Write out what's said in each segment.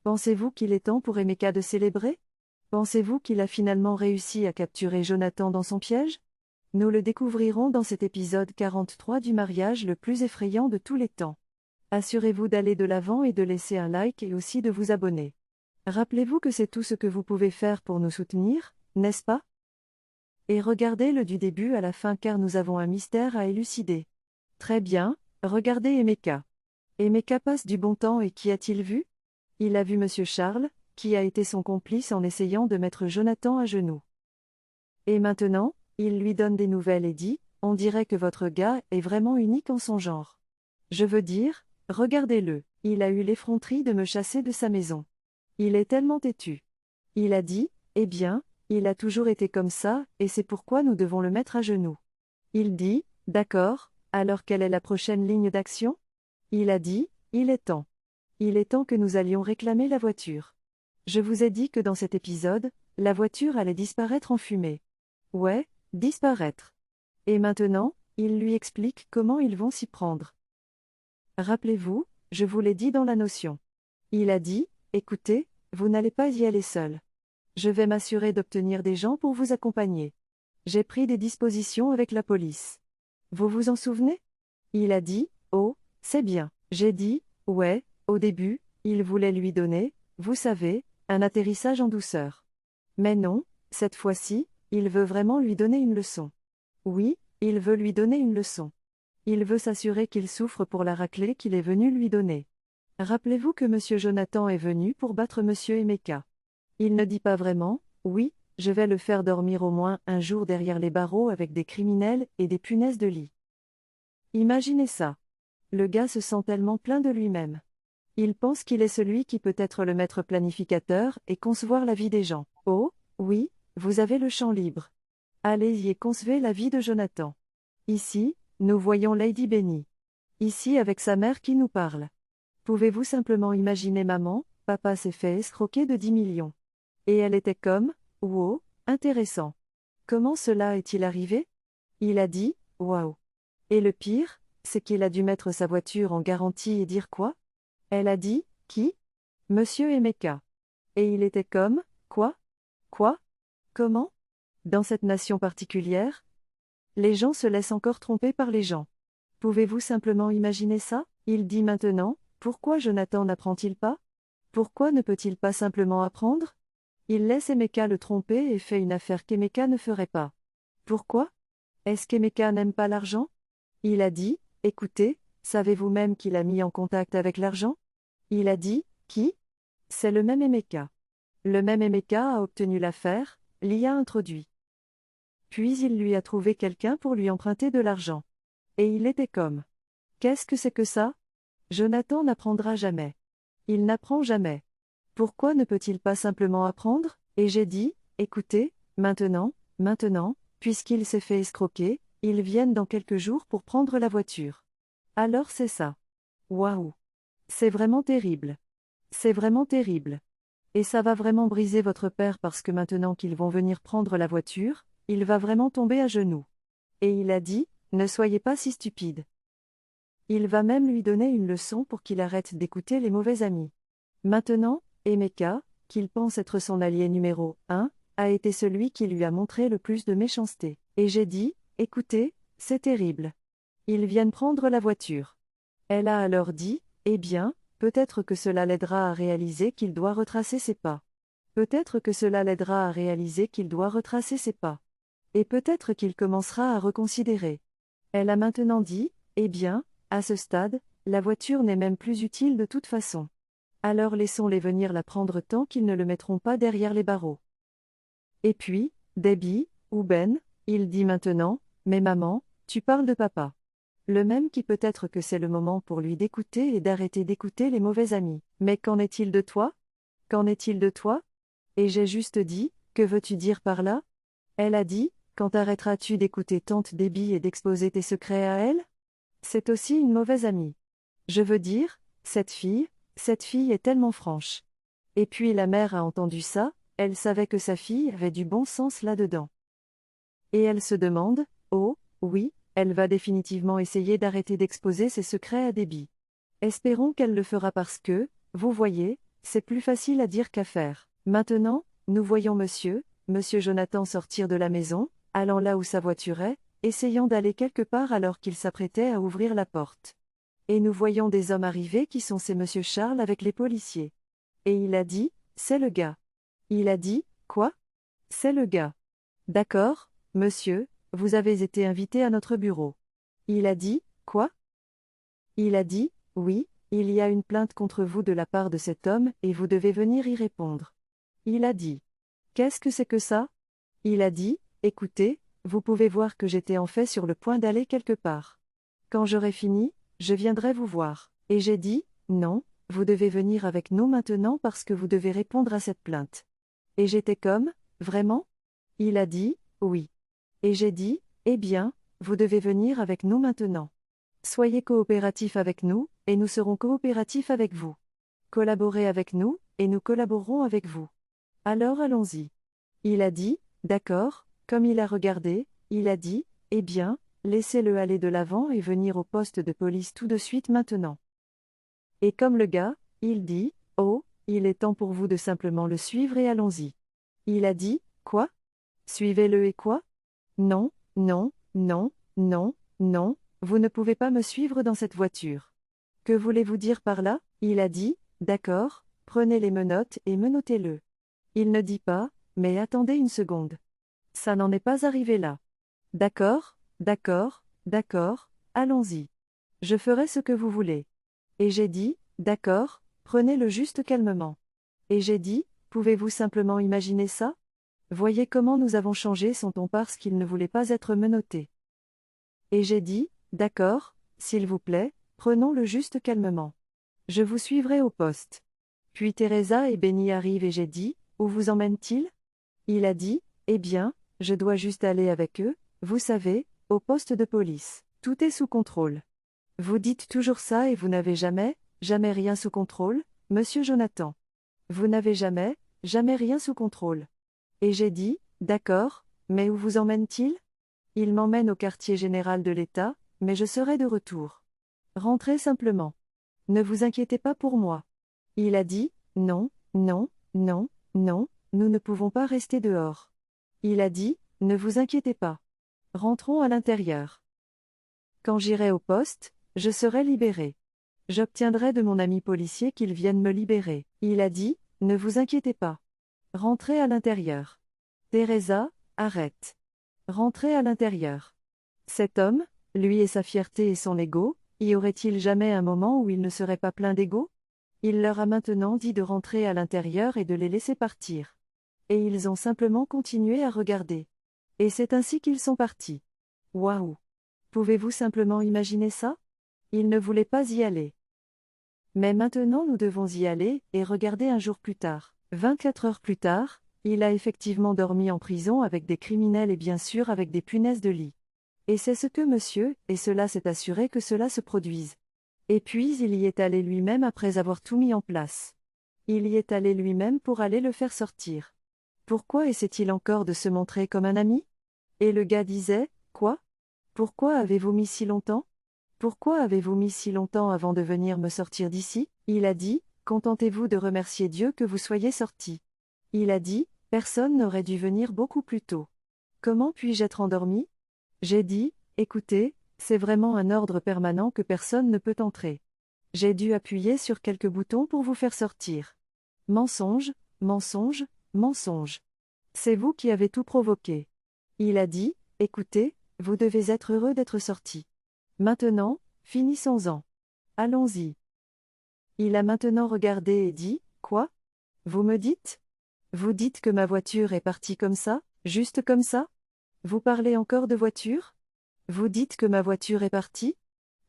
Pensez-vous qu'il est temps pour Emeka de célébrer? Pensez-vous qu'il a finalement réussi à capturer Jonathan dans son piège? Nous le découvrirons dans cet épisode 43 du mariage le plus effrayant de tous les temps. Assurez-vous d'aller de l'avant et de laisser un like et aussi de vous abonner. Rappelez-vous que c'est tout ce que vous pouvez faire pour nous soutenir, n'est-ce pas? Et regardez-le du début à la fin car nous avons un mystère à élucider. Très bien, regardez Emeka. Emeka passe du bon temps et qui a-t-il vu? Il a vu Monsieur Charles, qui a été son complice en essayant de mettre Jonathan à genoux. Et maintenant, il lui donne des nouvelles et dit, on dirait que votre gars est vraiment unique en son genre. Je veux dire, regardez-le, il a eu l'effronterie de me chasser de sa maison. Il est tellement têtu. Il a dit, eh bien, il a toujours été comme ça, et c'est pourquoi nous devons le mettre à genoux. Il dit, d'accord, alors quelle est la prochaine ligne d'action? Il a dit, il est temps. Il est temps que nous allions réclamer la voiture. Je vous ai dit que dans cet épisode, la voiture allait disparaître en fumée. Ouais, disparaître. Et maintenant, il lui explique comment ils vont s'y prendre. Rappelez-vous, je vous l'ai dit dans la notion. Il a dit, écoutez, vous n'allez pas y aller seul. Je vais m'assurer d'obtenir des gens pour vous accompagner. J'ai pris des dispositions avec la police. Vous vous en souvenez? Il a dit, oh, c'est bien. J'ai dit, ouais, au début, il voulait lui donner, vous savez, un atterrissage en douceur. Mais non, cette fois-ci, il veut vraiment lui donner une leçon. Oui, il veut lui donner une leçon. Il veut s'assurer qu'il souffre pour la raclée qu'il est venu lui donner. Rappelez-vous que Monsieur Jonathan est venu pour battre Monsieur Emeka. Il ne dit pas vraiment, oui, je vais le faire dormir au moins un jour derrière les barreaux avec des criminels et des punaises de lit. Imaginez ça. Le gars se sent tellement plein de lui-même. Il pense qu'il est celui qui peut être le maître planificateur et concevoir la vie des gens. Oh, oui, vous avez le champ libre. Allez-y et concevez la vie de Jonathan. Ici, nous voyons Lady Benny. Ici avec sa mère qui nous parle. Pouvez-vous simplement imaginer maman, papa s'est fait escroquer de 10 millions. Et elle était comme, wow, intéressant. Comment cela est-il arrivé? Il a dit, waouh. Et le pire, c'est qu'il a dû mettre sa voiture en garantie et dire quoi? Elle a dit, qui? Monsieur Emeka. Et il était comme, quoi? Quoi? Comment? Dans cette nation particulière? Les gens se laissent encore tromper par les gens. Pouvez-vous simplement imaginer ça? Il dit maintenant, pourquoi Jonathan n'apprend-il pas? Pourquoi ne peut-il pas simplement apprendre? Il laisse Emeka le tromper et fait une affaire qu'Emeka ne ferait pas. Pourquoi? Est-ce qu'Emeka n'aime pas l'argent? Il a dit, écoutez, savez-vous même qu'il a mis en contact avec l'argent? Il a dit, qui? C'est le même Emeka. Le même Emeka a obtenu l'affaire, l'y a introduit. Puis il lui a trouvé quelqu'un pour lui emprunter de l'argent. Et il était comme. Qu'est-ce que c'est que ça? Jonathan n'apprendra jamais. Il n'apprend jamais. Pourquoi ne peut-il pas simplement apprendre? Et j'ai dit, écoutez, maintenant, puisqu'il s'est fait escroquer, ils viennent dans quelques jours pour prendre la voiture. Alors c'est ça. Waouh! C'est vraiment terrible. C'est vraiment terrible. Et ça va vraiment briser votre père parce que maintenant qu'ils vont venir prendre la voiture, il va vraiment tomber à genoux. Et il a dit, ne soyez pas si stupide. Il va même lui donner une leçon pour qu'il arrête d'écouter les mauvais amis. Maintenant, Emeka, qu'il pense être son allié numéro 1, a été celui qui lui a montré le plus de méchanceté. Et j'ai dit, écoutez, c'est terrible. Ils viennent prendre la voiture. Elle a alors dit, eh bien, peut-être que cela l'aidera à réaliser qu'il doit retracer ses pas. Peut-être que cela l'aidera à réaliser qu'il doit retracer ses pas. Et peut-être qu'il commencera à reconsidérer. Elle a maintenant dit, eh bien, à ce stade, la voiture n'est même plus utile de toute façon. Alors laissons-les venir la prendre tant qu'ils ne le mettront pas derrière les barreaux. Et puis, Debbie, ou Ben, il dit maintenant, mais maman, tu parles de papa. Le même qui peut-être que c'est le moment pour lui d'écouter et d'arrêter d'écouter les mauvais amis. Mais qu'en est-il de toi? Qu'en est-il de toi? Et j'ai juste dit, que veux-tu dire par là? Elle a dit, quand arrêteras-tu d'écouter tante Debbie et d'exposer tes secrets à elle? C'est aussi une mauvaise amie. Je veux dire, cette fille est tellement franche. Et puis la mère a entendu ça, elle savait que sa fille avait du bon sens là-dedans. Et elle se demande, oh, oui, elle va définitivement essayer d'arrêter d'exposer ses secrets à Debbie. Espérons qu'elle le fera parce que, vous voyez, C'est plus facile à dire qu'à faire. Maintenant, nous voyons monsieur Jonathan sortir de la maison, allant là où sa voiture est, essayant d'aller quelque part alors qu'il s'apprêtait à ouvrir la porte. Et nous voyons des hommes arriver qui sont ces monsieur Charles avec les policiers. Et il a dit, c'est le gars. Il a dit, quoi? C'est le gars. D'accord, monsieur, vous avez été invité à notre bureau. Il a dit, quoi? Il a dit, oui, il y a une plainte contre vous de la part de cet homme et vous devez venir y répondre. Il a dit. Qu'est-ce que c'est que ça? Il a dit, écoutez, vous pouvez voir que j'étais en fait sur le point d'aller quelque part. Quand j'aurai fini, je viendrai vous voir. Et j'ai dit, non, vous devez venir avec nous maintenant parce que vous devez répondre à cette plainte. Et j'étais comme, vraiment? Il a dit, oui. Et j'ai dit, eh bien, vous devez venir avec nous maintenant. Soyez coopératifs avec nous, et nous serons coopératifs avec vous. Collaborez avec nous, et nous collaborerons avec vous. Alors allons-y. Il a dit, d'accord, comme il a regardé, il a dit, eh bien, laissez-le aller de l'avant et venir au poste de police tout de suite maintenant. Et comme le gars, il dit, oh, il est temps pour vous de simplement le suivre et allons-y. Il a dit, quoi? Suivez-le et quoi? Non, non, non, non, non, vous ne pouvez pas me suivre dans cette voiture. Que voulez-vous dire par là? Il a dit, d'accord, prenez les menottes et menottez-le. Il ne dit pas, mais attendez une seconde. Ça n'en est pas arrivé là. D'accord, d'accord, d'accord, allons-y. Je ferai ce que vous voulez. Et j'ai dit, d'accord, prenez-le juste calmement. Et j'ai dit, pouvez-vous simplement imaginer ça? Voyez comment nous avons changé son ton parce qu'il ne voulait pas être menotté. Et j'ai dit, d'accord, s'il vous plaît, prenons-le juste calmement. Je vous suivrai au poste. Puis Teresa et Benny arrivent et j'ai dit, où vous emmène-t-il? Il a dit, eh bien, je dois juste aller avec eux, vous savez, au poste de police. Tout est sous contrôle. Vous dites toujours ça et vous n'avez jamais, jamais rien sous contrôle, monsieur Jonathan. Vous n'avez jamais, jamais rien sous contrôle. Et j'ai dit, d'accord, mais où vous emmène-t-il? Il m'emmène au quartier général de l'État, mais je serai de retour. Rentrez simplement. Ne vous inquiétez pas pour moi. Il a dit, non, non, non, non, nous ne pouvons pas rester dehors. Il a dit, ne vous inquiétez pas. Rentrons à l'intérieur. Quand j'irai au poste, je serai libéré. J'obtiendrai de mon ami policier qu'il vienne me libérer. Il a dit, ne vous inquiétez pas. Rentrez à l'intérieur. Teresa, arrête. Rentrez à l'intérieur. Cet homme, lui et sa fierté et son ego, y aurait-il jamais un moment où il ne serait pas plein d'ego? Il leur a maintenant dit de rentrer à l'intérieur et de les laisser partir. Et ils ont simplement continué à regarder. Et c'est ainsi qu'ils sont partis. Waouh! Pouvez-vous simplement imaginer ça? Ils ne voulaient pas y aller. Mais maintenant nous devons y aller, et regarder un jour plus tard. 24 heures plus tard, il a effectivement dormi en prison avec des criminels et bien sûr avec des punaises de lit. Et c'est ce que monsieur, et cela s'est assuré que cela se produise. Et puis il y est allé lui-même après avoir tout mis en place. Il y est allé lui-même pour aller le faire sortir. Pourquoi essaie-t-il encore de se montrer comme un ami? Et le gars disait, quoi? Pourquoi avez-vous mis si longtemps? Pourquoi avez-vous mis si longtemps avant de venir me sortir d'ici? Il a dit, contentez-vous de remercier Dieu que vous soyez sorti. Il a dit, personne n'aurait dû venir beaucoup plus tôt. Comment puis-je être endormi? J'ai dit, écoutez, c'est vraiment un ordre permanent que personne ne peut entrer. J'ai dû appuyer sur quelques boutons pour vous faire sortir. Mensonge, mensonge, mensonge. C'est vous qui avez tout provoqué. Il a dit, écoutez, vous devez être heureux d'être sorti. Maintenant, finissons-en. Allons-y. Il a maintenant regardé et dit, quoi? Vous me dites? Vous dites que ma voiture est partie comme ça, juste comme ça? Vous parlez encore de voiture? Vous dites que ma voiture est partie?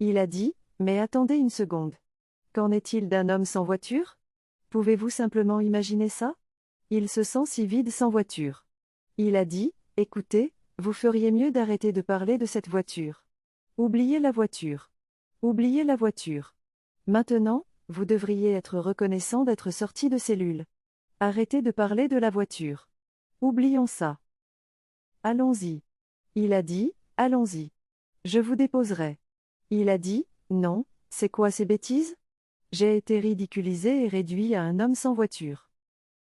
Il a dit, mais attendez une seconde. Qu'en est-il d'un homme sans voiture? Pouvez-vous simplement imaginer ça? Il se sent si vide sans voiture. Il a dit, écoutez, vous feriez mieux d'arrêter de parler de cette voiture. Oubliez la voiture. Oubliez la voiture. Maintenant, vous devriez être reconnaissant d'être sorti de cellule. Arrêtez de parler de la voiture. Oublions ça. Allons-y. Il a dit, allons-y. Je vous déposerai. Il a dit, non, c'est quoi ces bêtises? J'ai été ridiculisé et réduit à un homme sans voiture.